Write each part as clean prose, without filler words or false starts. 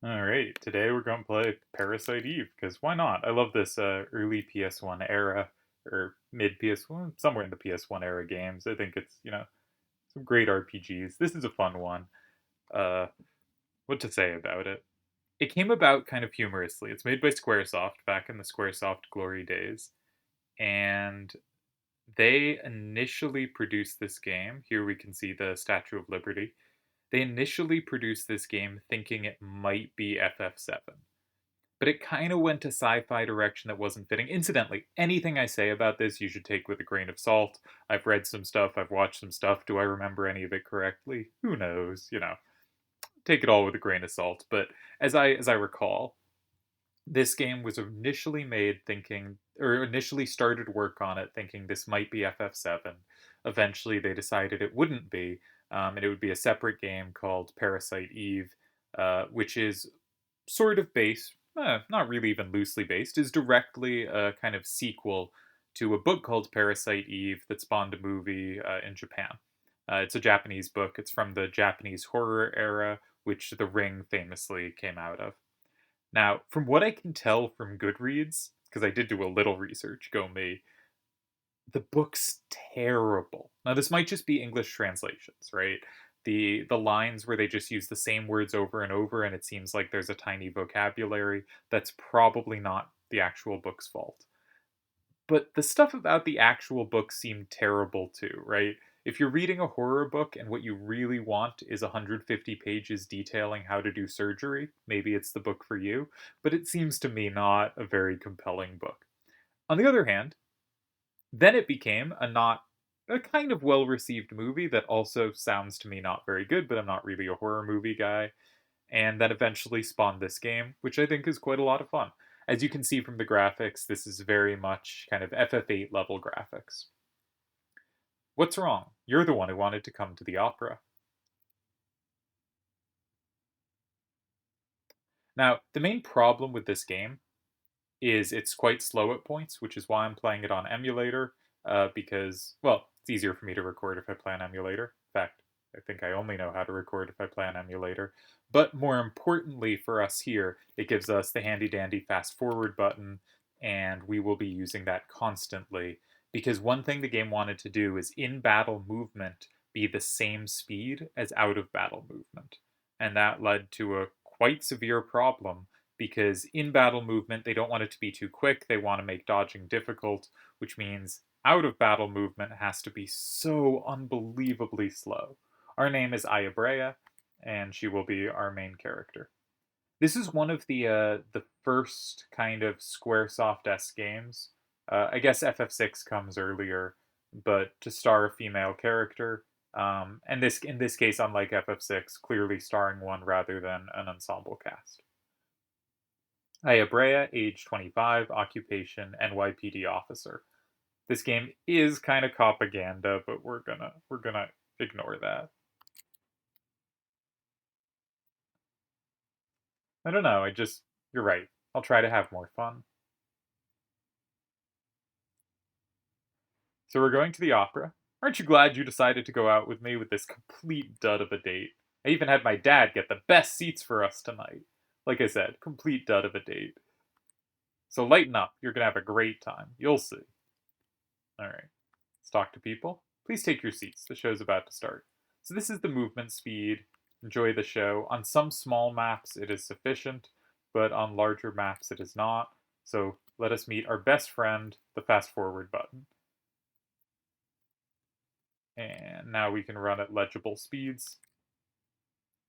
Alright, today we're going to play Parasite Eve, because why not? I love this early PS1 era, or mid PS1, somewhere in the PS1 era games. I think it's, some great RPGs. This is a fun one. Uh, what to say about it? It came about kind of humorously. It's made by Squaresoft back in the Squaresoft glory days, and they initially produced this game. Here we can see the Statue of Liberty. They initially produced this game thinking it might be FF7, but it kind of went a sci-fi direction that wasn't fitting. Incidentally, anything I say about this you should take with a grain of salt. I've read some stuff, I've watched some stuff. Do I remember any of it correctly? Who knows, Take it all with a grain of salt. But as I recall, this game was initially made thinking, or initially started work on it thinking this might be FF7. Eventually they decided it wouldn't be, and it would be a separate game called Parasite Eve, which is sort of based, not really even loosely based, is directly a kind of sequel to a book called Parasite Eve that spawned a movie in Japan. It's a Japanese book. It's from the Japanese horror era, which The Ring famously came out of. Now, from what I can tell from Goodreads, because I did do a little research, go me, the book's terrible. Now, this might just be English translations, right? The lines where they just use the same words over and over and it seems like there's a tiny vocabulary, that's probably not the actual book's fault. But the stuff about the actual book seemed terrible too, right? If you're reading a horror book and what you really want is 150 pages detailing how to do surgery, maybe it's the book for you, but it seems to me not a very compelling book. On the other hand, then it became a kind of well received movie that also sounds to me not very good, but I'm not really a horror movie guy. And that eventually spawned this game, which I think is quite a lot of fun. As you can see from the graphics, this is very much kind of FF8 level graphics. What's wrong? You're the one who wanted to come to the opera. Now, the main problem with this game is it's quite slow at points, which is why I'm playing it on emulator, because, well, it's easier for me to record if I play on emulator. In fact, I think I only know how to record if I play on emulator. But more importantly for us here, it gives us the handy dandy fast forward button, and we will be using that constantly. Because one thing the game wanted to do is in battle movement be the same speed as out of battle movement. And that led to a quite severe problem because in battle movement, they don't want it to be too quick. They want to make dodging difficult, which means out of battle movement has to be so unbelievably slow. Our name is Ayabrea, and she will be our main character. This is one of the first kind of SquareSoft-esque games. I guess FF6 comes earlier, but to star a female character, and this in this case, unlike FF6, clearly starring one rather than an ensemble cast. Ayabrea, age 25, occupation NYPD officer. This game is kind of Copaganda, but we're gonna ignore that. I don't know. You're right. I'll try to have more fun. So we're going to the opera. Aren't you glad you decided to go out with me with this complete dud of a date? I even had my dad get the best seats for us tonight. Like I said, complete dud of a date. So lighten up. You're gonna have a great time. You'll see. All right. Let's talk to people. Please take your seats. The show's about to start. So this is the movement speed. Enjoy the show. On some small maps, it is sufficient, but on larger maps, it is not. So let us meet our best friend, the fast forward button. And now we can run at legible speeds.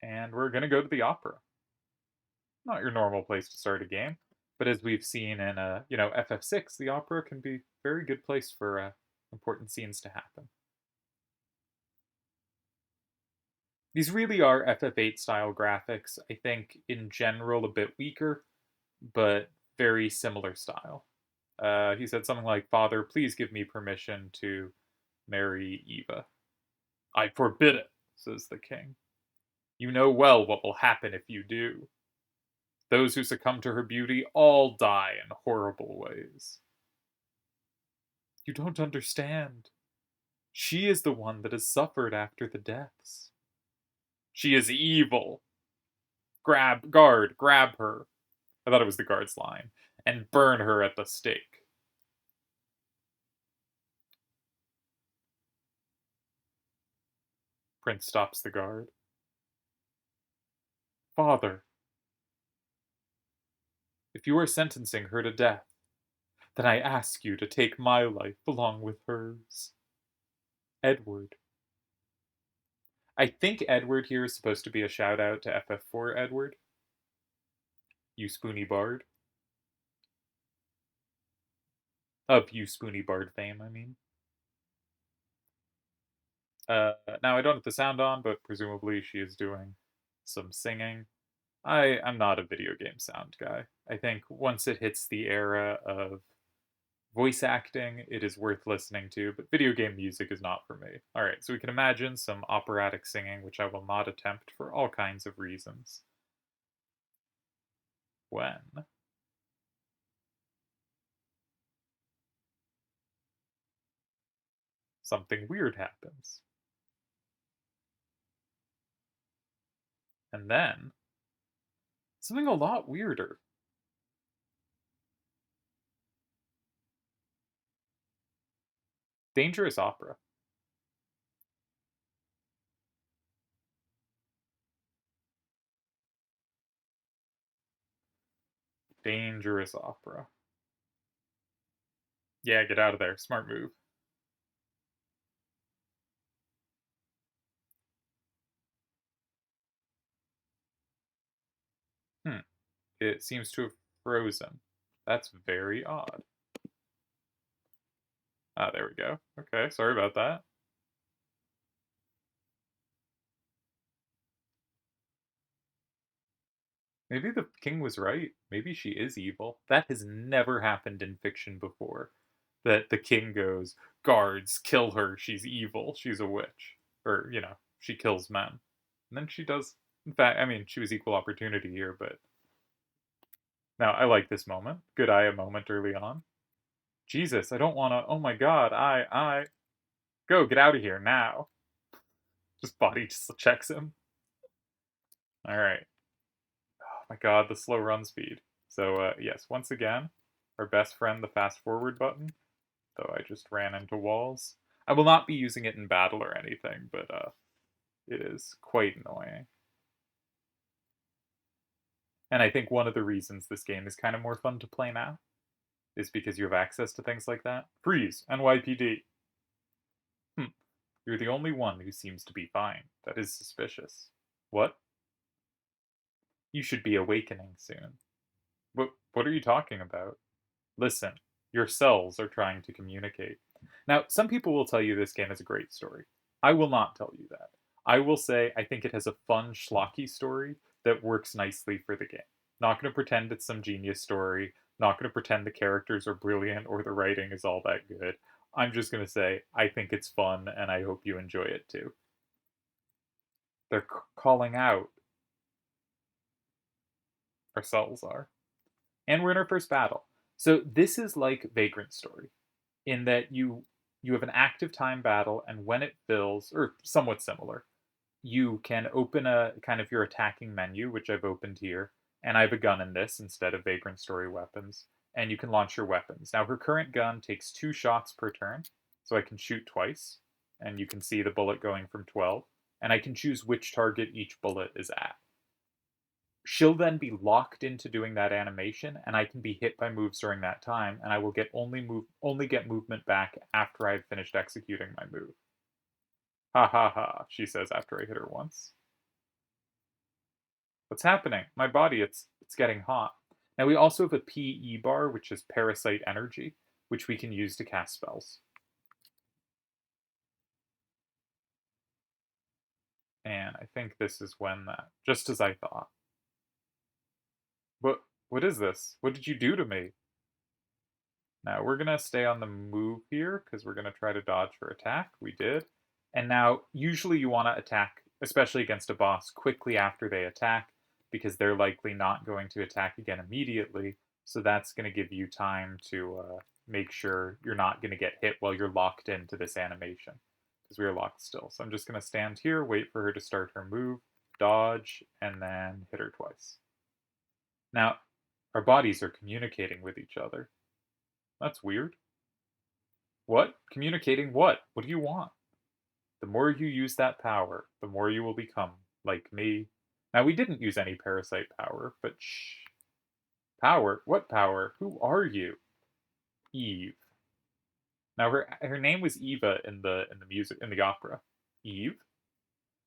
And we're going to go to the opera. Not your normal place to start a game, but as we've seen in, FF6, the opera can be a very good place for important scenes to happen. These really are FF8 style graphics. I think in general a bit weaker, but very similar style. He said something like, "Father, please give me permission to marry Eva." "I forbid it," says the king. "You know well what will happen if you do. Those who succumb to her beauty all die in horrible ways." "You don't understand. She is the one that has suffered after the deaths. She is evil." grab her. I thought it was the guard's line. And burn her at the stake. Prince stops the guard. Father, if you are sentencing her to death, then I ask you to take my life along with hers. Edward. I think Edward here is supposed to be a shout out to FF4 Edward. You Spoony Bard. Of You Spoony Bard fame, I mean. Now I don't have the sound on, but presumably she is doing some singing. I'm not a video game sound guy. I think once it hits the era of voice acting, it is worth listening to, but video game music is not for me. Alright, so we can imagine some operatic singing, which I will not attempt for all kinds of reasons. When something weird happens. And then something a lot weirder. Dangerous opera. Dangerous opera. Yeah, get out of there. Smart move. It seems to have frozen. That's very odd. Ah, there we go. Okay, sorry about that. Maybe the king was right. Maybe she is evil. That has never happened in fiction before. That the king goes, guards, kill her. She's evil. She's a witch. Or, she kills men. And then she does. In fact, I mean, she was equal opportunity here, but. Now, I like this moment. Good Aya moment early on. Jesus, I don't want to. Oh my god, I. Go, get out of here now. Just body just checks him. Alright. Oh my god, the slow run speed. So, yes, once again, our best friend, the fast forward button. Though I just ran into walls. I will not be using it in battle or anything, but, it is quite annoying. And I think one of the reasons this game is kind of more fun to play now is because you have access to things like that. Freeze! NYPD! You're the only one who seems to be fine. That is suspicious. What? You should be awakening soon. What are you talking about? Listen, your cells are trying to communicate. Now, some people will tell you this game has a great story. I will not tell you that. I will say I think it has a fun, schlocky story that works nicely for the game. Not going to pretend it's some genius story. Not going to pretend the characters are brilliant or the writing is all that good. I'm just going to say I think it's fun and I hope you enjoy it too. They're calling out. Our cells are. And we're in our first battle. So this is like Vagrant Story, in that you have an active time battle, and when it fills, or somewhat similar, you can open a kind of your attacking menu, which I've opened here, and I have a gun in this instead of Vagrant Story weapons, and you can launch your weapons. Now her current gun takes 2 shots per turn, so I can shoot twice, and you can see the bullet going from 12, and I can choose which target each bullet is at. She'll then be locked into doing that animation, and I can be hit by moves during that time, and I will only get movement back after I've finished executing my move. Ha ha ha, she says after I hit her once. What's happening? My body, it's getting hot. Now we also have a PE bar, which is Parasite Energy, which we can use to cast spells. And I think this is when that, just as I thought. What is this? What did you do to me? Now we're going to stay on the move here because we're going to try to dodge her attack. We did. And now usually you want to attack, especially against a boss, quickly after they attack because they're likely not going to attack again immediately. So that's going to give you time to make sure you're not going to get hit while you're locked into this animation because we are locked still. So I'm just going to stand here, wait for her to start her move. dodge, and then hit her twice. Now, our bodies are communicating with each other. That's weird. What? Communicating what? What do you want? The more you use that power, the more you will become like me. Now, we didn't use any parasite power, but shh. Power? What power? Who are you? Eve. Now, her name was Eva in the music in the opera. Eve?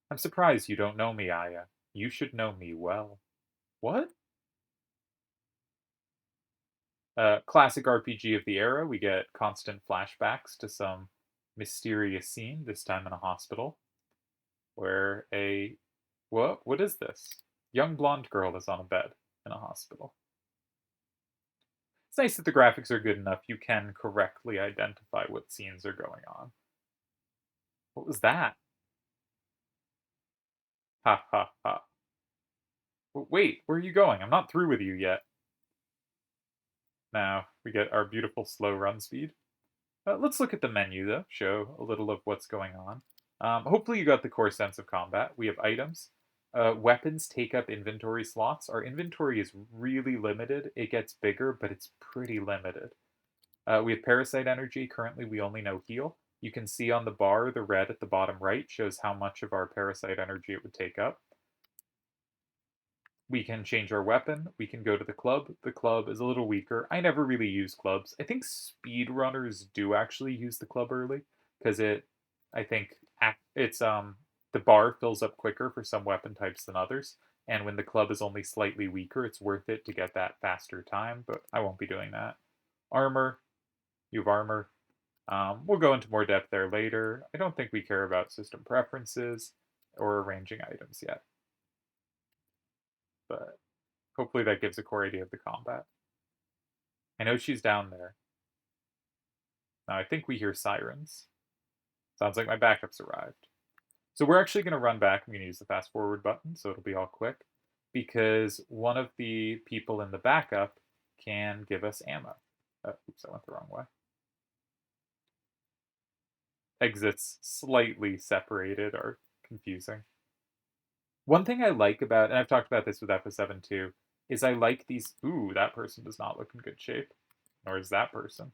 I'm surprised you don't know me, Aya. You should know me well. What? Classic RPG of the era. We get constant flashbacks to some mysterious scene, this time in a hospital, where a what is this? Young blonde girl is on a bed in a hospital. It's nice that the graphics are good enough you can correctly identify what scenes are going on. What was that? Ha ha ha. Wait, where are you going? I'm not through with you yet. Now we get our beautiful slow run speed. Let's look at the menu though, show a little of what's going on. Hopefully you got the core sense of combat. We have items. Weapons take up inventory slots. Our inventory is really limited. It gets bigger, but it's pretty limited. We have parasite energy. Currently, we only know heal. You can see on the bar, the red at the bottom right shows how much of our parasite energy it would take up. We can change our weapon. We can go to the club. The club is a little weaker. I never really use clubs. I think speedrunners do actually use the club early because I think it's the bar fills up quicker for some weapon types than others. And when the club is only slightly weaker, it's worth it to get that faster time. But I won't be doing that. Armor. You have armor. We'll go into more depth there later. I don't think we care about system preferences or arranging items yet. But hopefully that gives a core idea of the combat. I know she's down there. Now I think we hear sirens. Sounds like my backup's arrived. So we're actually going to run back. I'm going to use the fast forward button, so it'll be all quick. Because one of the people in the backup can give us ammo. Oops, I went the wrong way. Exits slightly separated are confusing. One thing I like about, and I've talked about this with FS7 too, is I like these. Ooh, that person does not look in good shape. Nor is that person.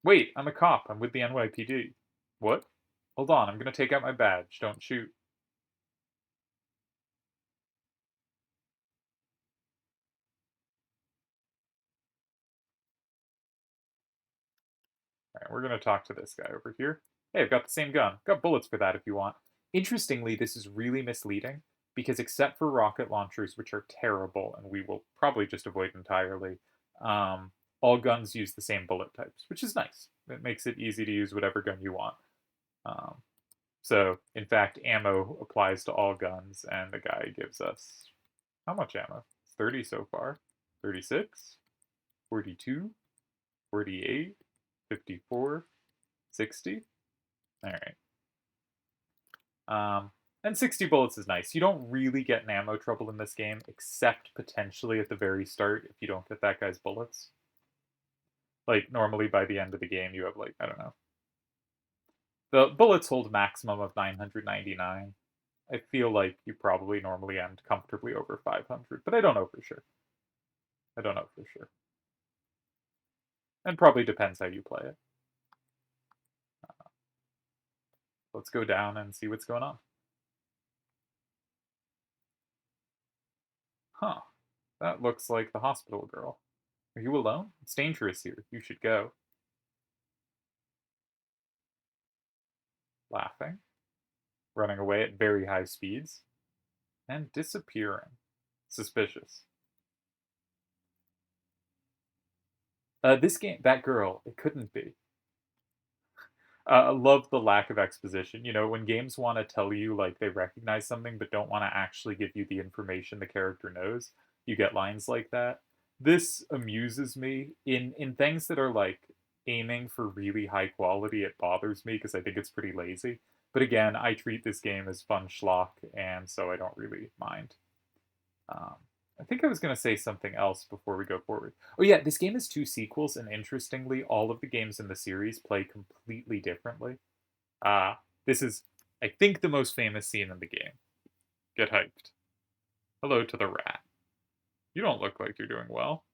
Wait, I'm a cop. I'm with the NYPD. What? Hold on, I'm gonna take out my badge. Don't shoot. Alright, we're gonna talk to this guy over here. Hey, I've got the same gun. Got bullets for that if you want. Interestingly, this is really misleading because except for rocket launchers, which are terrible and we will probably just avoid entirely, all guns use the same bullet types, which is nice. It makes it easy to use whatever gun you want. So, in fact, ammo applies to all guns, and the guy gives us how much ammo? 30 so far. 36, 42, 48, 54, 60. All right. And 60 bullets is nice. You don't really get an ammo trouble in this game, except potentially at the very start if you don't get that guy's bullets. Like, normally by the end of the game, you have, like, I don't know. The bullets hold maximum of 999. I feel like you probably normally end comfortably over 500, but I don't know for sure. I don't know for sure. And probably depends how you play it. Let's go down and see what's going on. Huh. That looks like the hospital girl. Are you alone? It's dangerous here. You should go. Laughing. Running away at very high speeds. And disappearing. Suspicious. This game, that girl, it couldn't be. I love the lack of exposition. You know, when games want to tell you like they recognize something but don't want to actually give you the information the character knows, you get lines like that. This amuses me in things that are like aiming for really high quality. It bothers me because I think it's pretty lazy. But again, I treat this game as fun schlock, and so I don't really mind. Um, I think I was going to say something else before we go forward. Oh yeah, this game has two sequels, and interestingly, all of the games in the series play completely differently. This is, I think, the most famous scene in the game. Get hyped. Hello to the rat. You don't look like you're doing well.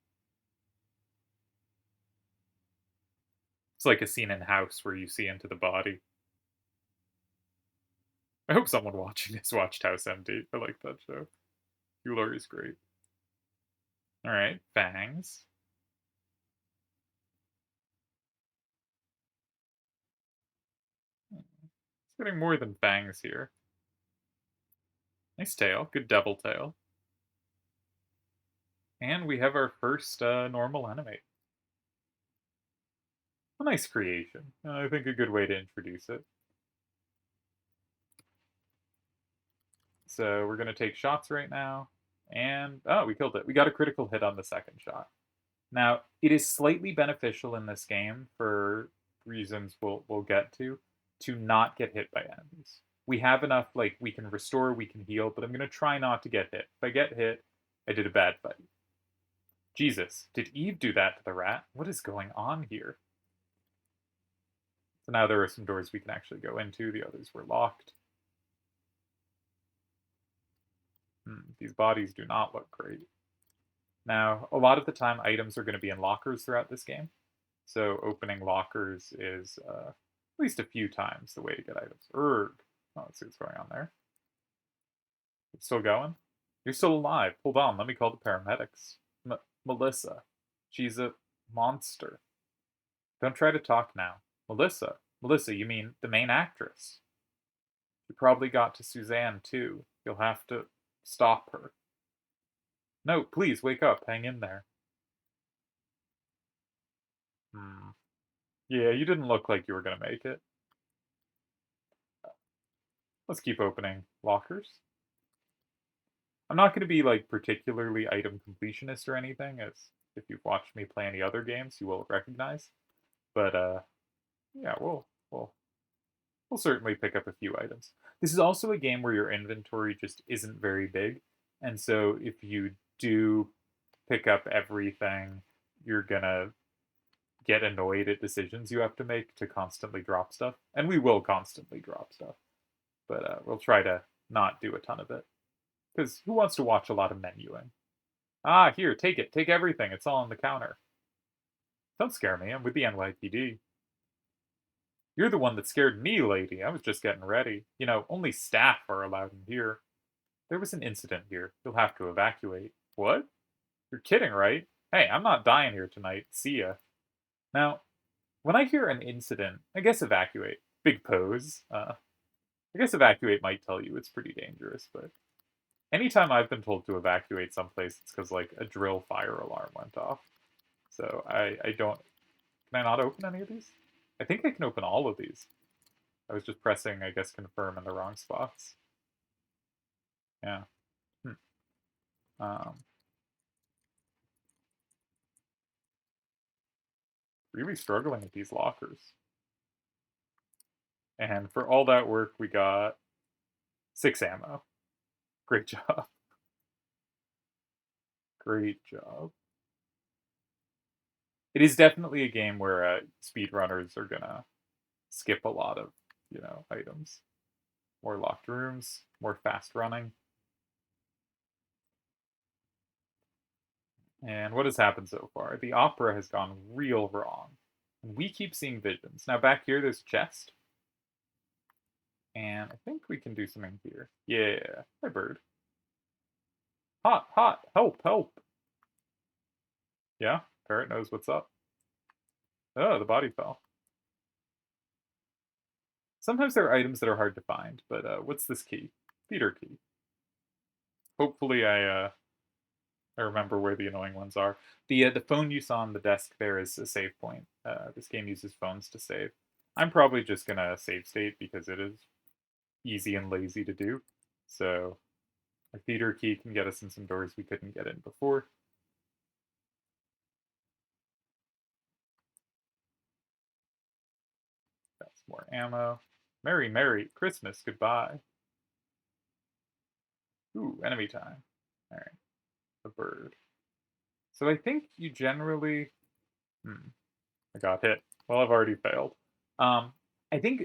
It's like a scene in House where you see into the body. I hope someone watching this watched House MD. I like that show. Hugh is great. Alright, fangs. It's getting more than fangs here. Nice tail. Good devil tail. And we have our first normal enemy. A nice creation. I think a good way to introduce it. So we're going to take shots right now. And, oh, we killed it. We got a critical hit on the second shot. Now, it is slightly beneficial in this game for reasons we'll get to not get hit by enemies. We have enough, like, we can restore, we can heal, but I'm going to try not to get hit. If I get hit, I did a bad fight. Jesus, did Eve do that to the rat? What is going on here? So now there are some doors we can actually go into. The others were locked. These bodies do not look great. Now, a lot of the time, items are going to be in lockers throughout this game. So opening lockers is at least a few times the way to get items. Erg. Oh, let's see what's going on there. It's still going? You're still alive. Hold on, let me call the paramedics. Melissa. She's a monster. Don't try to talk now. Melissa. Melissa, you mean the main actress. You probably got to Suzanne, too. You'll have to stop her. No, please, wake up. Hang in there. Yeah, you didn't look like you were going to make it. Let's keep opening lockers. I'm not going to be, like, particularly item completionist or anything, as if you've watched me play any other games, you will recognize. But, yeah, we'll certainly pick up a few items. This is also a game where your inventory just isn't very big, and so if you do pick up everything, you're gonna get annoyed at decisions you have to make to constantly drop stuff. And we will constantly drop stuff, but we'll try to not do a ton of it. Because who wants to watch a lot of menuing? Ah, here, take it. Take everything. It's all on the counter. Don't scare me. I'm with the NYPD. You're the one that scared me, lady. I was just getting ready. You know, only staff are allowed in here. There was an incident here. You'll have to evacuate. What? You're kidding, right? Hey, I'm not dying here tonight. See ya. Now, when I hear an incident, I guess evacuate. Big pose. I guess evacuate might tell you it's pretty dangerous, but anytime I've been told to evacuate someplace, it's because, like, a drill fire alarm went off. So I don't... Can I not open any of these? I think I can open all of these. I was just pressing, I guess, confirm in the wrong spots. Yeah. Really struggling with these lockers. And for all that work, we got 6 ammo. Great job. Great job. It is definitely a game where speedrunners are gonna skip a lot of, you know, items. More locked rooms, more fast running. And what has happened so far? The opera has gone real wrong. And we keep seeing visions. Now back here, there's a chest. And I think we can do something here. Yeah. Hi, bird. Hot, hot. Help, help. Yeah, parrot knows what's up. Oh, the body fell. Sometimes there are items that are hard to find, but what's this key? Theater key. Hopefully I remember where the annoying ones are. The phone you saw on the desk there is a save point. This game uses phones to save. I'm probably just gonna save state because it is easy and lazy to do. So a theater key can get us in some doors we couldn't get in before. That's more ammo. Merry, Merry Christmas, goodbye. Ooh, enemy time. Alright. The bird. So I think you generally... I got hit. Well, I've already failed. I think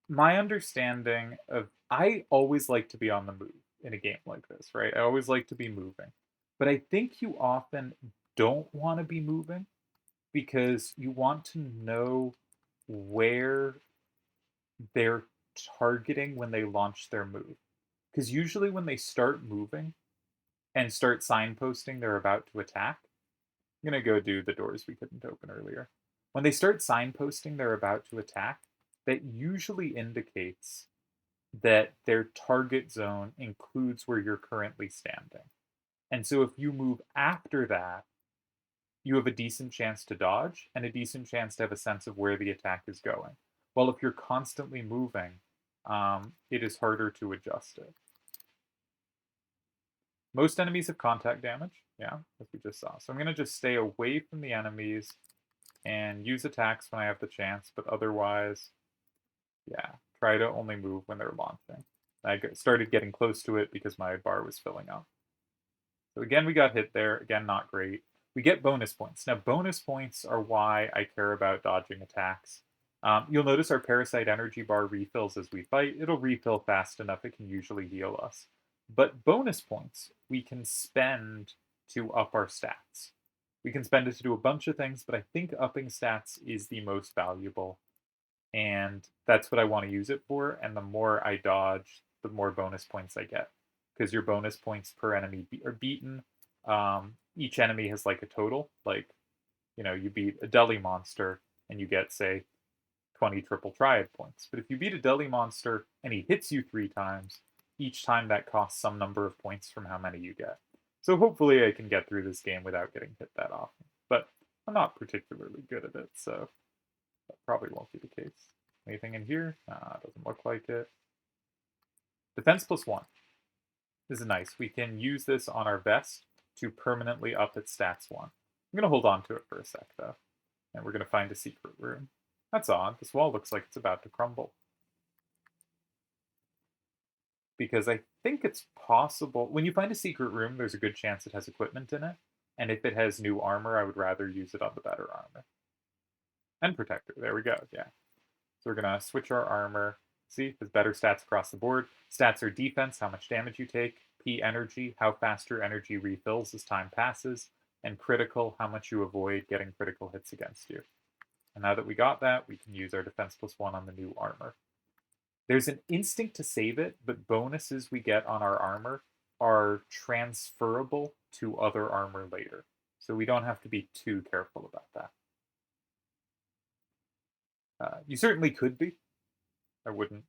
My understanding of I always like to be on the move in a game like this, right? I always like to be moving. But I think you often don't want to be moving because you want to know where they're targeting when they launch their move. Because usually when they start moving and start signposting they're about to attack, I'm going to go do the doors we couldn't open earlier. When they start signposting they're about to attack, that usually indicates that their target zone includes where you're currently standing. And so if you move after that, you have a decent chance to dodge and a decent chance to have a sense of where the attack is going. Well, if you're constantly moving, it is harder to adjust it. Most enemies have contact damage, yeah, as we just saw. So I'm going to just stay away from the enemies and use attacks when I have the chance, but otherwise, yeah, try to only move when they're launching. I started getting close to it because my bar was filling up. So again, we got hit there. Again, not great. We get bonus points. Now, bonus points are why I care about dodging attacks. You'll notice our Parasite energy bar refills as we fight. It'll refill fast enough, it can usually heal us. But bonus points we can spend to up our stats. We can spend it to do a bunch of things, but I think upping stats is the most valuable. And that's what I want to use it for. And the more I dodge, the more bonus points I get. Because your bonus points per enemy are beaten. Each enemy has like a total. Like, you beat a deli monster and you get, say, 20 triple triad points. But if you beat a deli monster and he hits you 3 times, each time that costs some number of points from how many you get. So hopefully I can get through this game without getting hit that often. But I'm not particularly good at it, so that probably won't be the case. Anything in here? Doesn't look like it. Defense +1. This is nice. We can use this on our vest to permanently up its stats 1. I'm going to hold on to it for a sec, though. And we're going to find a secret room. That's odd. This wall looks like it's about to crumble. Because I think it's possible. When you find a secret room, there's a good chance it has equipment in it. And if it has new armor, I would rather use it on the better armor. And protector. There we go. Yeah. So we're going to switch our armor. See, there's better stats across the board. Stats are defense, how much damage you take. P, energy, how fast your energy refills as time passes. And critical, how much you avoid getting critical hits against you. And now that we got that, we can use our defense +1 on the new armor. There's an instinct to save it, but bonuses we get on our armor are transferable to other armor later. So we don't have to be too careful about that. You certainly could be. I wouldn't,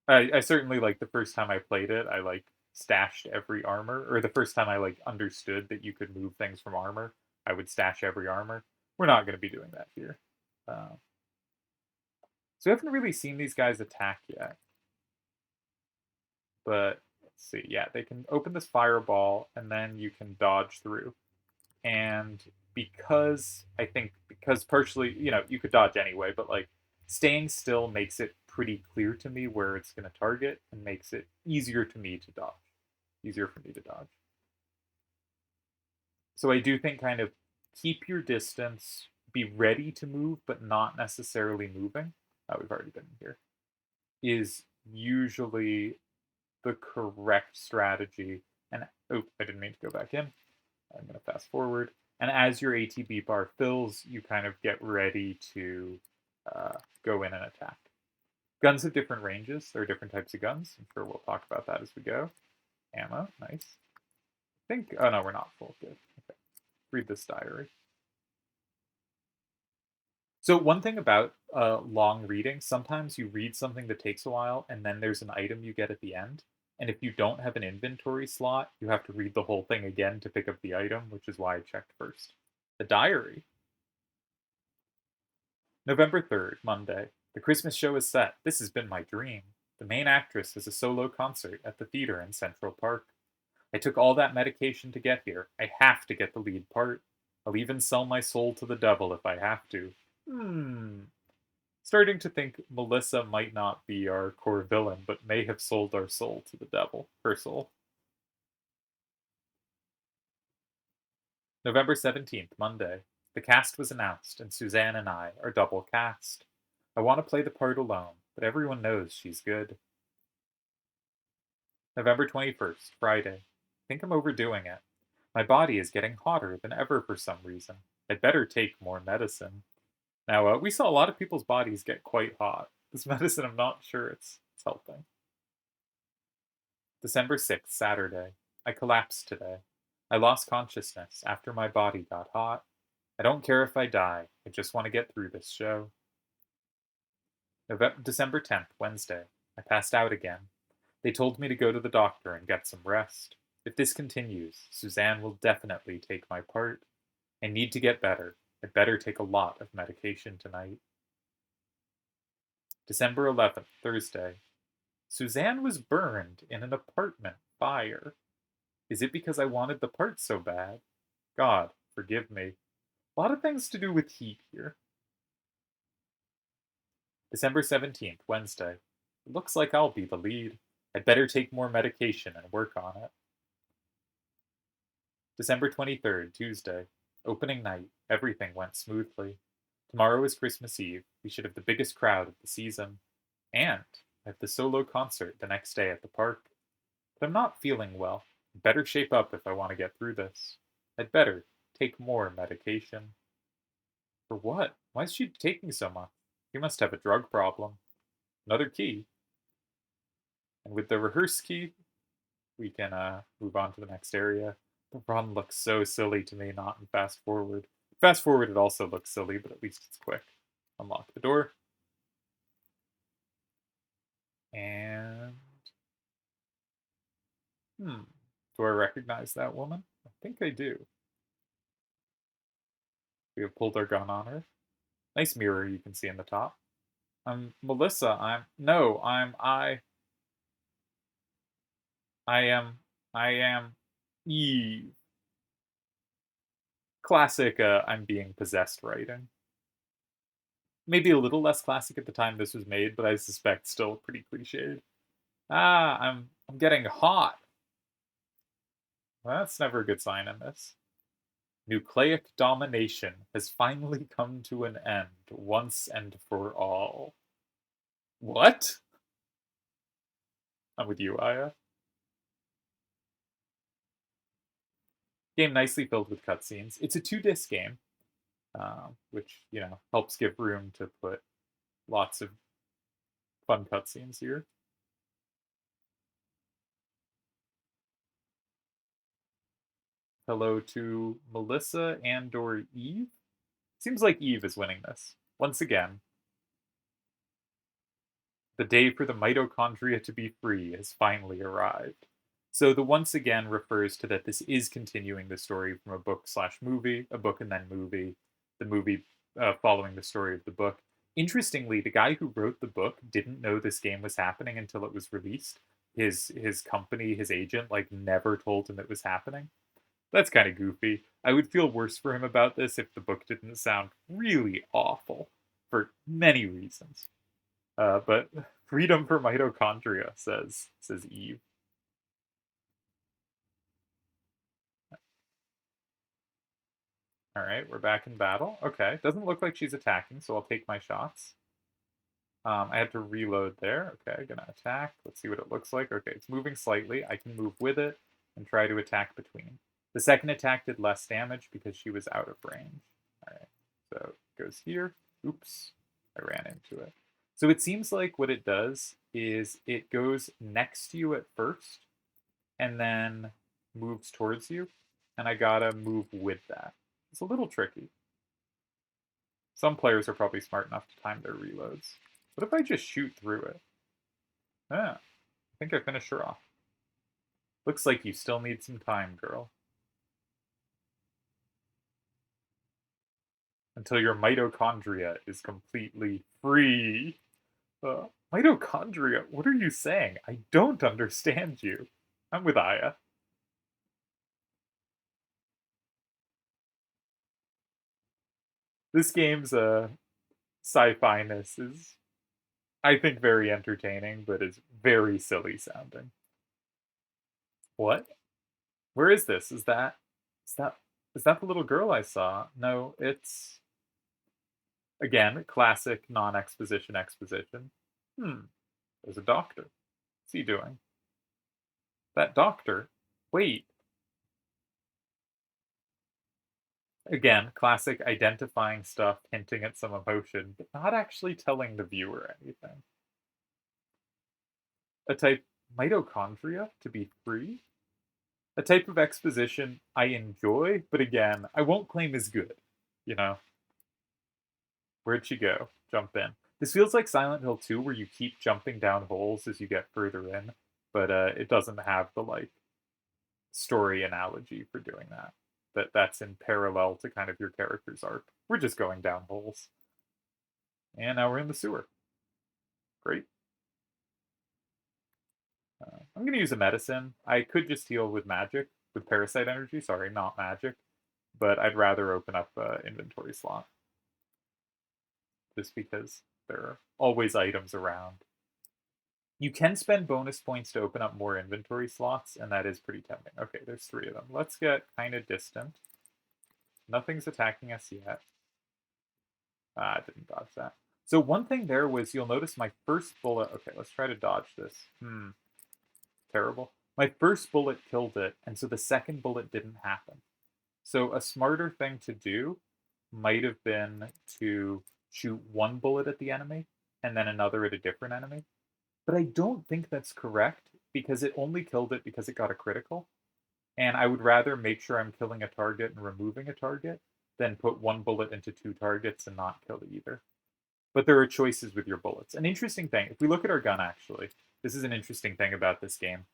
I certainly, like, the first time I played it, I, like, stashed every armor. Or the first time I, like, understood that you could move things from armor, I would stash every armor. We're not going to be doing that here. So we haven't really seen these guys attack yet. But let's see. Yeah, they can open this fireball, and then you can dodge through. And because partially, you could dodge anyway, but like staying still makes it pretty clear to me where it's going to target and makes it easier to me to dodge. Easier for me to dodge. So I do think kind of keep your distance, be ready to move, but not necessarily moving. We've already been here. Is usually the correct strategy. And I didn't mean to go back in. I'm going to fast forward. And as your ATB bar fills, you kind of get ready to go in and attack. Guns have different ranges. There are different types of guns. I'm sure we'll talk about that as we go. Ammo, nice. Oh no, we're not full. Good. Okay. Read this diary. So one thing about long reading, sometimes you read something that takes a while, and then there's an item you get at the end. And if you don't have an inventory slot, you have to read the whole thing again to pick up the item, which is why I checked first. The diary. November 3rd, Monday. The Christmas show is set. This has been my dream. The main actress has a solo concert at the theater in Central Park. I took all that medication to get here. I have to get the lead part. I'll even sell my soul to the devil if I have to. Starting to think Melissa might not be our core villain, but may have sold our soul to the devil. Her soul. November 17th, Monday. The cast was announced, and Suzanne and I are double cast. I want to play the part alone, but everyone knows she's good. November 21st, Friday. I think I'm overdoing it. My body is getting hotter than ever for some reason. I'd better take more medicine. Now, we saw a lot of people's bodies get quite hot. This medicine, I'm not sure it's helping. December 6th, Saturday. I collapsed today. I lost consciousness after my body got hot. I don't care if I die. I just want to get through this show. December 10th, Wednesday. I passed out again. They told me to go to the doctor and get some rest. If this continues, Suzanne will definitely take my part. I need to get better. I'd better take a lot of medication tonight. December 11th, Thursday. Suzanne was burned in an apartment fire. Is it because I wanted the part so bad? God, forgive me. A lot of things to do with heat here. December 17th, Wednesday. It looks like I'll be the lead. I'd better take more medication and work on it. December 23rd, Tuesday. Opening night. Everything went smoothly. Tomorrow is Christmas Eve. We should have the biggest crowd of the season. And I have the solo concert the next day at the park. But I'm not feeling well. I'd better shape up if I want to get through this. I'd better take more medication. For what? Why is she taking so much? She must have a drug problem. Another key. And with the rehearse key, we can move on to the next area. The run looks so silly to me, not in fast forward. Fast forward, it also looks silly, but at least it's quick. Unlock the door. And... do I recognize that woman? I think I do. We have pulled our gun on her. Nice mirror you can see in the top. I'm Melissa. I am Eve. Classic, I'm being possessed writing. Maybe a little less classic at the time this was made, but I suspect still pretty cliched. I'm getting hot. Well, that's never a good sign in this. Nucleic domination has finally come to an end, once and for all. What? I'm with you, Aya. Game nicely filled with cutscenes. It's a 2-disc game, which, helps give room to put lots of fun cutscenes here. Hello to Melissa and/or Eve. Seems like Eve is winning this. Once again, the day for the mitochondria to be free has finally arrived. So the once again refers to that this is continuing the story from a book/movie, a book and then movie, the movie following the story of the book. Interestingly, the guy who wrote the book didn't know this game was happening until it was released. His company, his agent, never told him it was happening. That's kind of goofy. I would feel worse for him about this if the book didn't sound really awful for many reasons. But freedom for mitochondria, says Eve. All right, we're back in battle. Okay, doesn't look like she's attacking, so I'll take my shots. I had to reload there. Okay, gonna attack. Let's see what it looks like. Okay, it's moving slightly. I can move with it and try to attack between. The second attack did less damage because she was out of range. All right, so it goes here. Oops, I ran into it. So it seems like what it does is it goes next to you at first and then moves towards you, and I gotta move with that. It's a little tricky. Some players are probably smart enough to time their reloads. What if I just shoot through it? I think I finished her off. Looks like you still need some time, girl. Until your mitochondria is completely free. Mitochondria? What are you saying? I don't understand you. I'm with Aya. This game's sci-fi-ness is, I think, very entertaining, but is very silly sounding. What? Where is this? Is that the little girl I saw? No, it's Again, classic non-exposition exposition. There's a doctor. What's he doing? That doctor. Wait. Again, classic identifying stuff, hinting at some emotion, but not actually telling the viewer anything. A type mitochondria to be free. A type of exposition I enjoy, but again, I won't claim is good. You know? Where'd she go? Jump in. This feels like Silent Hill 2, where you keep jumping down holes as you get further in, but it doesn't have the like story analogy for doing that. That's in parallel to kind of your character's arc. We're just going down holes. And now we're in the sewer. Great. I'm going to use a medicine. I could just heal with magic, with parasite energy. Sorry, not magic. But I'd rather open up an inventory slot. Just because there are always items around. You can spend bonus points to open up more inventory slots, and that is pretty tempting. Okay, there's 3 of them. Let's get kind of distant. Nothing's attacking us yet. I didn't dodge that. So one thing there was, you'll notice my first bullet... Okay, let's try to dodge this. Terrible. My first bullet killed it, and so the second bullet didn't happen. So a smarter thing to do might have been to shoot one bullet at the enemy, and then another at a different enemy. But I don't think that's correct, because it only killed it because it got a critical. And I would rather make sure I'm killing a target and removing a target than put one bullet into 2 targets and not kill either. But there are choices with your bullets. An interesting thing, if we look at our gun actually, this is an interesting thing about this game.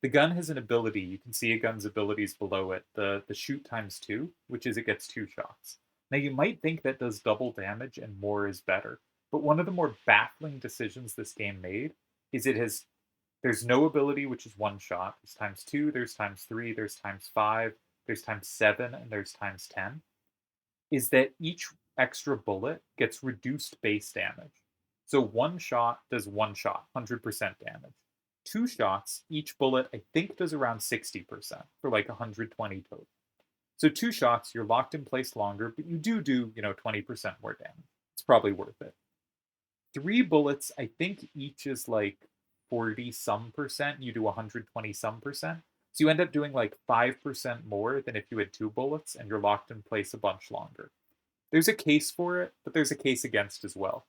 The gun has an ability, you can see a gun's abilities below it, the shoot times 2, which is it gets 2 shots. Now you might think that does double damage and more is better, but one of the more baffling decisions this game made is there's no ability which is 1 shot. There's times 2, there's times 3, there's times 5, there's times 7, and there's times 10. Is that each extra bullet gets reduced base damage. So 1 shot does 1 shot, 100% damage. 2 shots, each bullet I think does around 60% for like 120 total. So 2 shots, you're locked in place longer, but you do 20% more damage. It's probably worth it. 3 bullets, I think each is like 40 some percent. You do 120 some percent. So you end up doing like 5% more than if you had 2 bullets and you're locked in place a bunch longer. There's a case for it, but there's a case against as well.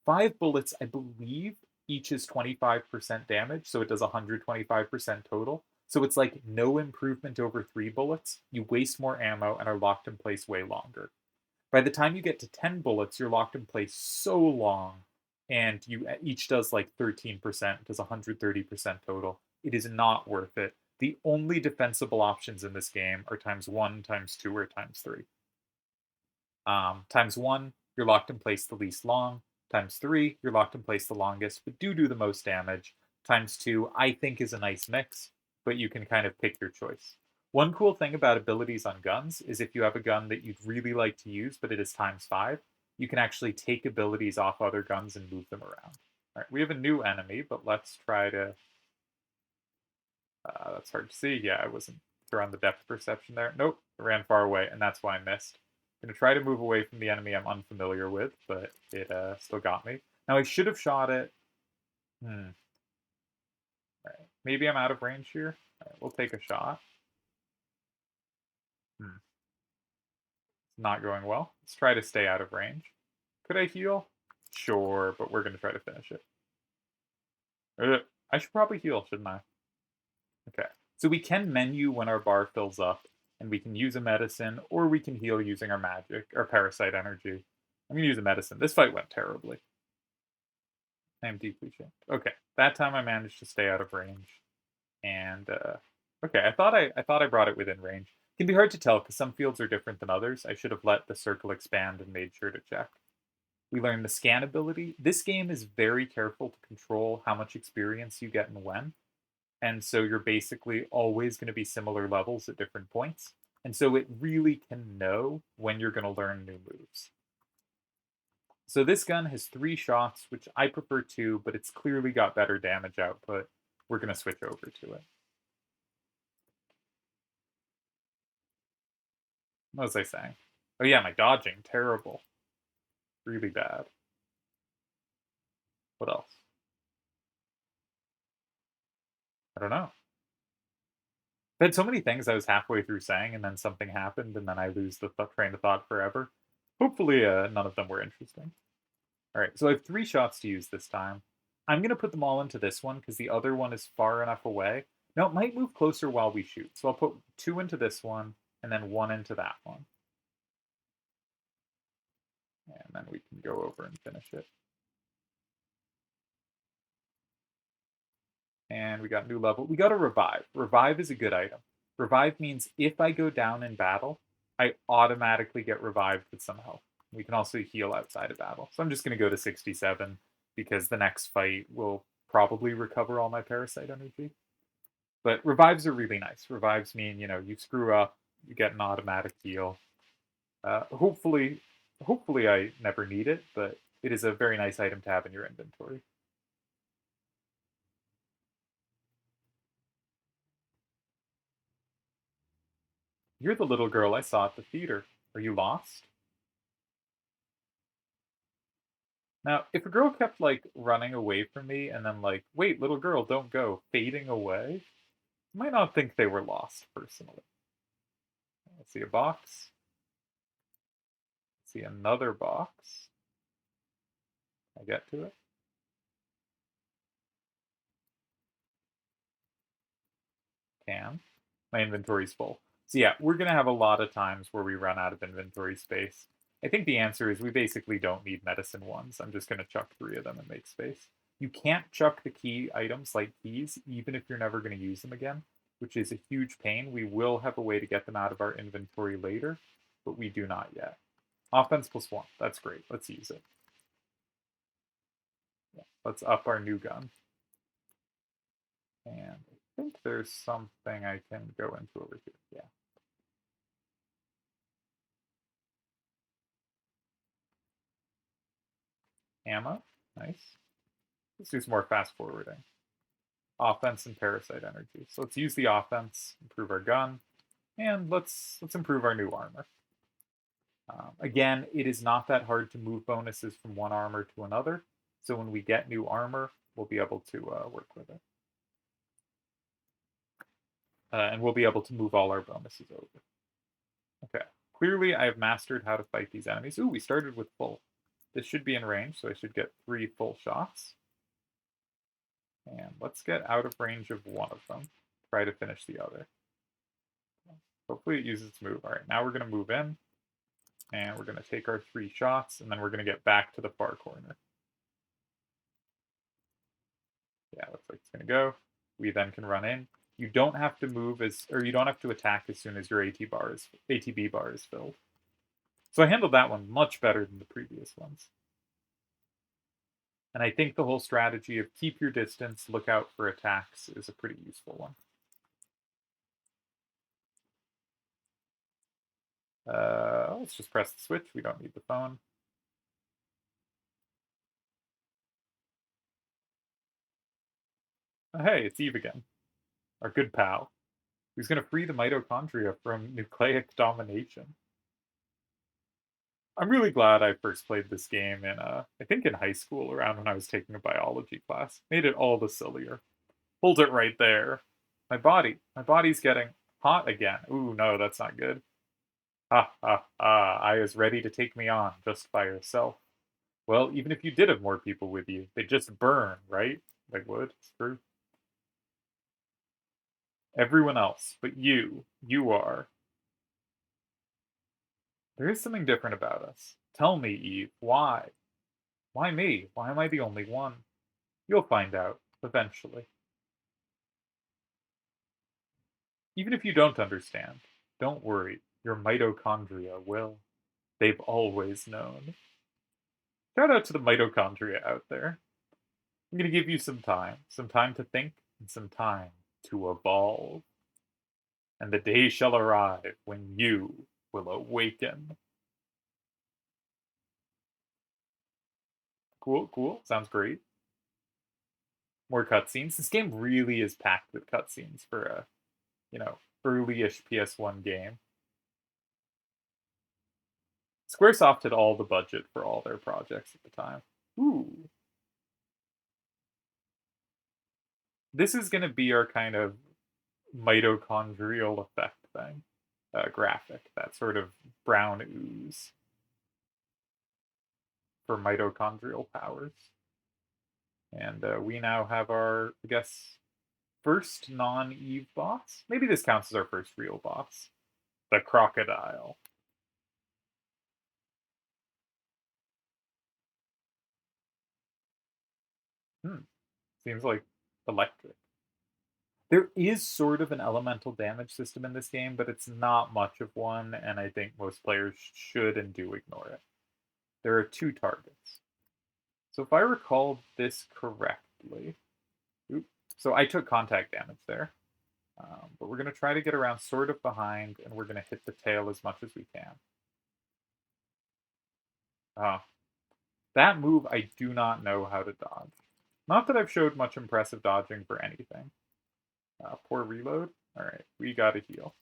5 bullets, I believe, each is 25% damage, so it does 125% total. So it's like no improvement over 3 bullets. You waste more ammo and are locked in place way longer. By the time you get to 10 bullets, you're locked in place so long, and you each does like 13%, does 130% total. It is not worth it. The only defensible options in this game are times 1, times 2, or times 3. Times 1, you're locked in place the least long. Times 3, you're locked in place the longest, but do the most damage. Times 2, I think, is a nice mix, but you can kind of pick your choice. One cool thing about abilities on guns is if you have a gun that you'd really like to use, but it is times 5, you can actually take abilities off other guns and move them around. All right, we have a new enemy, but let's try to... that's hard to see. Yeah, I wasn't sure on the depth perception there. Nope, it ran far away, and that's why I missed. I'm going to try to move away from the enemy I'm unfamiliar with, but it still got me. Now, I should have shot it. All right. Maybe I'm out of range here. All right, we'll take a shot. It's not going well. Let's try to stay out of range. Could I heal? Sure, but we're going to try to finish it. I should probably heal, shouldn't I? Okay. So we can menu when our bar fills up, and we can use a medicine, or we can heal using our magic, or parasite energy. I'm going to use a medicine. This fight went terribly. I am deeply shamed. Okay, that time I managed to stay out of range. And, okay, I thought I brought it within range. It can be hard to tell, because some fields are different than others. I should have let the circle expand and made sure to check. We learned the scan ability. This game is very careful to control how much experience you get and when. And so you're basically always going to be similar levels at different points. And so it really can know when you're going to learn new moves. So this gun has 3 shots, which I prefer 2, but it's clearly got better damage output. We're going to switch over to it. What was I saying? Oh yeah, my dodging, terrible. Really bad. What else? I don't know. I had so many things I was halfway through saying, and then something happened, and then I lose the train of thought forever. Hopefully, none of them were interesting. All right, so I have 3 shots to use this time. I'm going to put them all into this one because the other one is far enough away. Now, it might move closer while we shoot, so I'll put 2 into this one and then 1 into that one. And then we can go over and finish it. And we got new level. We got a revive. Revive is a good item. Revive means if I go down in battle, I automatically get revived with some health. We can also heal outside of battle. So I'm just going to go to 67 because the next fight will probably recover all my parasite energy. But revives are really nice. Revives mean, you screw up, you get an automatic heal. Hopefully I never need it, but it is a very nice item to have in your inventory. You're the little girl I saw at the theater. Are you lost? Now, if a girl kept running away from me and then wait, little girl, don't go, fading away, I might not think they were lost personally. Let's see a box. Let's see another box. I get to it. Can. My inventory's full. So yeah, we're gonna have a lot of times where we run out of inventory space. I think the answer is we basically don't need medicine ones. I'm just gonna chuck 3 of them and make space. You can't chuck the key items like keys, even if you're never gonna use them again, which is a huge pain. We will have a way to get them out of our inventory later, but we do not yet. Offense +1. That's great. Let's use it. Yeah, let's up our new gun. And I think there's something I can go into over here. Yeah. Ammo. Nice. Let's do some more fast forwarding. Offense and parasite energy. So let's use the offense, improve our gun, and let's improve our new armor. Again, it is not that hard to move bonuses from one armor to another. So when we get new armor, we'll be able to work with it. And we'll be able to move all our bonuses over. Okay. Clearly, I have mastered how to fight these enemies. Ooh, we started with full. This should be in range, so I should get 3 full shots. And let's get out of range of one of them. Try to finish the other. Hopefully it uses its move. All right, now we're going to move in. And we're going to take our 3 shots, and then we're going to get back to the far corner. Yeah, looks like it's going to go. We then can run in. You don't have to move you don't have to attack as soon as your ATB bar is filled. So I handled that one much better than the previous ones. And I think the whole strategy of keep your distance, look out for attacks is a pretty useful one. Let's just press the switch. We don't need the phone. Oh, hey, it's Eve again. Our good pal. Who's going to free the mitochondria from nucleic domination. I'm really glad I first played this game in, I think in high school, around when I was taking a biology class. Made it all the sillier. Hold it right there. My body's getting hot again. Ooh, no, that's not good. Ha ha ha, I is ready to take me on just by herself. Well, even if you did have more people with you, they just burn, right? They would, it's true. Everyone else, but you are. There is something different about us. Tell me, Eve, why? Why me? Why am I the only one? You'll find out, eventually. Even if you don't understand, don't worry, your mitochondria will. They've always known. Shout out to the mitochondria out there. I'm going to give you some time to think, and some time to evolve. And the day shall arrive when you will awaken. Cool, cool. Sounds great. More cutscenes. This game really is packed with cutscenes for a, early-ish PS1 game. Squaresoft had all the budget for all their projects at the time. Ooh. This is going to be our kind of mitochondrial effect thing. Graphic, that sort of brown ooze for mitochondrial powers. And we now have our, I guess, first non-Eve boss. Maybe this counts as our first real boss. The crocodile. Seems like electric. There is sort of an elemental damage system in this game, but it's not much of one, and I think most players should and do ignore it. There are 2 targets. So if I recall this correctly, so I took contact damage there, but we're going to try to get around sort of behind, and we're going to hit the tail as much as we can. That move I do not know how to dodge. Not that I've showed much impressive dodging for anything. Poor reload. All right, we got to heal.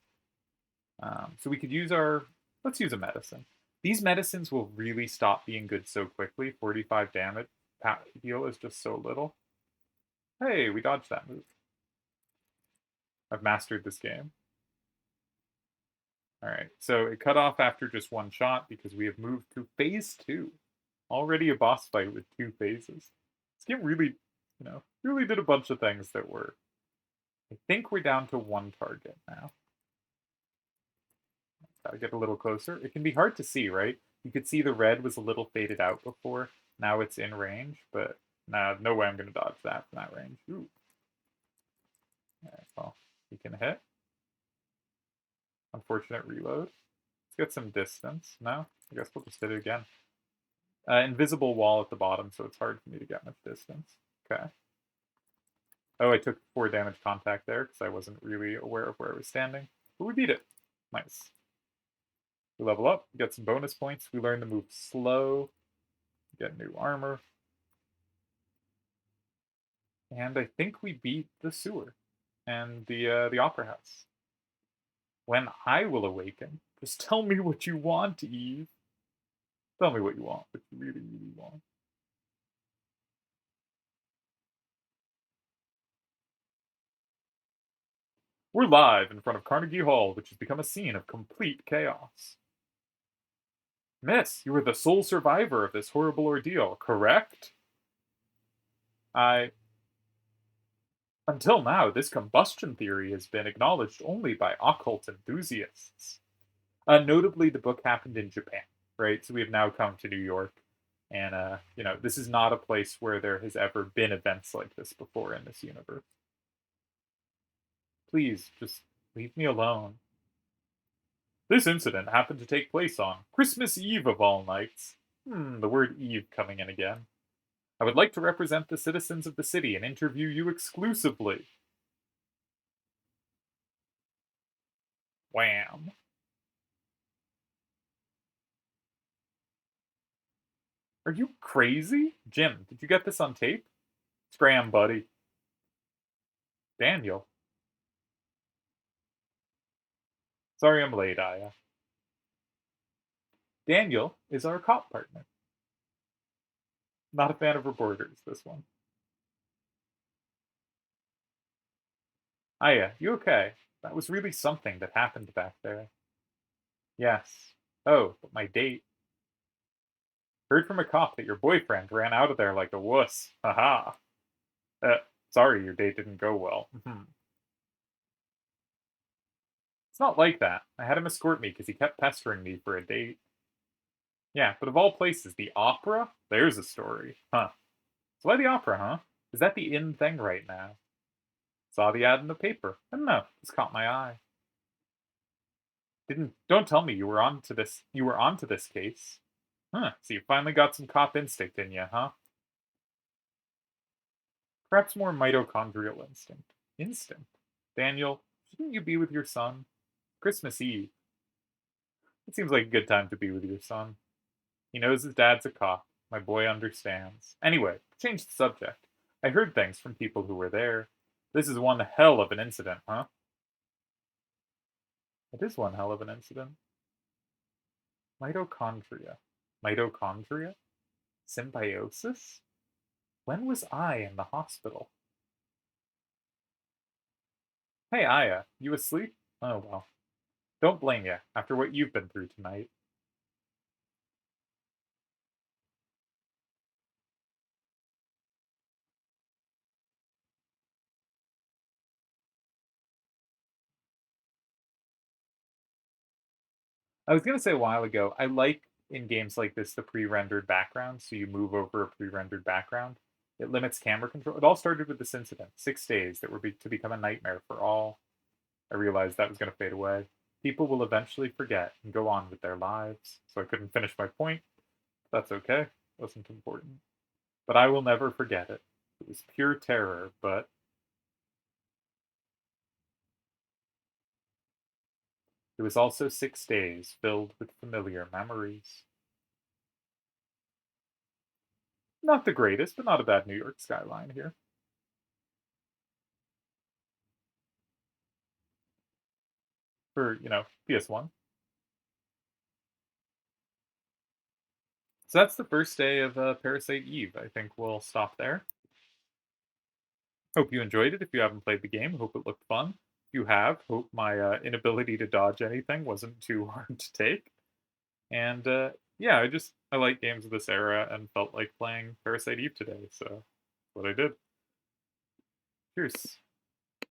So we could use let's use a medicine. These medicines will really stop being good so quickly. 45 damage heal is just so little. Hey, we dodged that move. I've mastered this game. All right, so it cut off after just 1 shot because we have moved to phase 2. Already a boss fight with 2 phases. This game really, really did a bunch of things that work. I think we're down to 1 target now. Gotta get a little closer. It can be hard to see, right? You could see the red was a little faded out before. Now it's in range, but no way I'm going to dodge that from that range. Ooh. Alright, well, he can hit. Unfortunate reload. Let's get some distance. No? I guess we'll just hit it again. Invisible wall at the bottom, so it's hard for me to get much distance. Okay. Oh, I took 4 damage contact there because I wasn't really aware of where I was standing. But we beat it. Nice. We level up, we get some bonus points. We learn to move slow, get new armor. And I think we beat the sewer and the opera house. When I will awaken, just tell me what you want, Eve. Tell me what you want, what you really, really want. We're live in front of Carnegie Hall, which has become a scene of complete chaos. Miss, you are the sole survivor of this horrible ordeal, correct? Until now, this combustion theory has been acknowledged only by occult enthusiasts. Notably, the book happened in Japan, right? So we have now come to New York. And, this is not a place where there has ever been events like this before in this universe. Please, just leave me alone. This incident happened to take place on Christmas Eve of all nights. The word Eve coming in again. I would like to represent the citizens of the city and interview you exclusively. Wham. Are you crazy? Jim, did you get this on tape? Scram, buddy. Daniel. Sorry I'm late, Aya. Daniel is our cop partner. Not a fan of reporters, this one. Aya, you okay? That was really something that happened back there. Yes. Oh, but my date. Heard from a cop that your boyfriend ran out of there like a wuss. Haha. Sorry your date didn't go well. It's not like that. I had him escort me because he kept pestering me for a date. Yeah, but of all places, the opera? There's a story. Huh. So why the opera, huh? Is that the in thing right now? Saw the ad in the paper. I don't know. Just caught my eye. Don't tell me you were onto this case. Huh, so you finally got some cop instinct in you, huh? Perhaps more mitochondrial instinct. Instinct? Daniel, shouldn't you be with your son? Christmas Eve. It seems like a good time to be with your son. He knows his dad's a cop. My boy understands. Anyway, change the subject. I heard things from people who were there. This is one hell of an incident, huh? It is one hell of an incident. Mitochondria. Mitochondria? Symbiosis? When was I in the hospital? Hey, Aya, you asleep? Oh well. Don't blame you, after what you've been through tonight. I was gonna say a while ago, I like in games like this the pre-rendered background, so you move over a pre-rendered background. It limits camera control. It all started with this incident. 6 days that were to become a nightmare for all. I realized that was going to fade away. People will eventually forget and go on with their lives. So I couldn't finish my point. That's okay. It wasn't important. But I will never forget it. It was pure terror, but it was also 6 days filled with familiar memories. Not the greatest, but not a bad New York skyline here. For, PS1. So that's the first day of Parasite Eve. I think we'll stop there. Hope you enjoyed it. If you haven't played the game, hope it looked fun. If you have, hope my inability to dodge anything wasn't too hard to take. And yeah, I like games of this era and felt like playing Parasite Eve today, so what I did. Cheers.